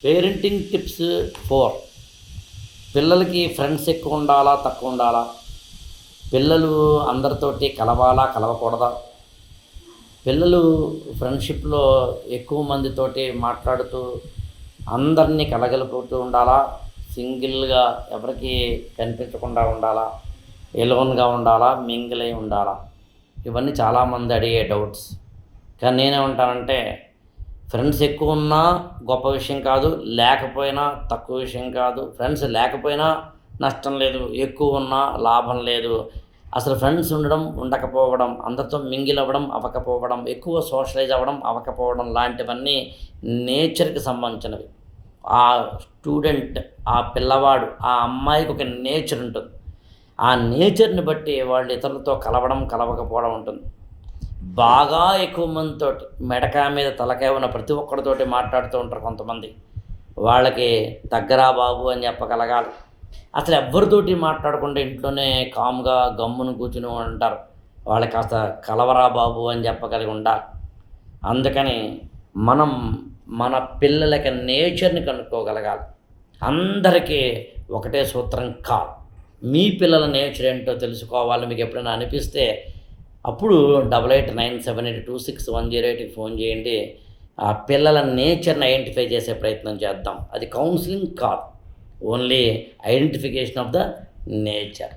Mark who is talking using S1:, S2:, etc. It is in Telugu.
S1: Parenting tips 4. పిల్లలకి ఫ్రెండ్స్ ఎక్కువ ఉండాలా, తక్కువ ఉండాలా? పిల్లలు అందరితోటి కలవాలా, కలవకూడదా? పిల్లలు ఫ్రెండ్షిప్‌లో ఎక్కువ మందితోటి మాట్లాడుతూ అందరినీ కలగలుపుతూ ఉండాలా? సింగిల్‌గా ఎవరికీ కనిపించకుండా ఉండాలా? ఎలోన్‌గా ఉండాలా? మింగిల్ అయి ఉండాలా? ఇవన్నీ చాలామంది అడిగే డౌట్స్. కానీ నేనేమంటానంటే ఫ్రెండ్స్ ఎక్కువ ఉన్నా గొప్ప విషయం కాదు, లేకపోయినా తక్కువ విషయం కాదు. ఫ్రెండ్స్ లేకపోయినా నష్టం లేదు, ఎక్కువ ఉన్నా లాభం లేదు. అసలు ఫ్రెండ్స్ ఉండడం, ఉండకపోవడం, అందరితో మింగిల్ అవ్వడం, అవ్వకపోవడం, ఎక్కువ సోషలైజ్ అవ్వడం, అవ్వకపోవడం లాంటివన్నీ నేచర్‌కి సంబంధించినవి. ఆ స్టూడెంట్, ఆ పిల్లవాడు, ఆ అమ్మాయికి ఒక నేచర్ ఉంటుంది. ఆ నేచర్‌ని బట్టి వాళ్ళు ఇతరులతో కలవడం, కలవకపోవడం ఉంటుంది. బాగా ఎక్కువ మందితోటి మెడకాయ మీద తలకాయ ఉన్న ప్రతి ఒక్కరితోటి మాట్లాడుతూ ఉంటారు కొంతమంది. వాళ్ళకి దగ్గరా బాబు అని చెప్పగలగాలి. అసలు ఎవ్వరితోటి మాట్లాడకుండా ఇంట్లోనే కామ్‌గా గమ్మున కూర్చొని ఉంటారు. వాళ్ళకి కాస్త కలవరా బాబు అని చెప్పగలిగి ఉండాలి. అందుకని మనం మన పిల్లలకి నేచర్‌ని కనుక్కోగలగాలి. అందరికీ ఒకటే సూత్రం కాదు. మీ పిల్లల నేచర్ ఏంటో తెలుసుకోవాలి మీకు ఎప్పుడైనా అనిపిస్తే అప్పుడు 8897826108కి ఫోన్ చేయండి. ఆ పిల్లల నేచర్‌ని ఐడెంటిఫై చేసే ప్రయత్నం చేద్దాం. అది కౌన్సిలింగ్ కాదు. Only identification of the nature.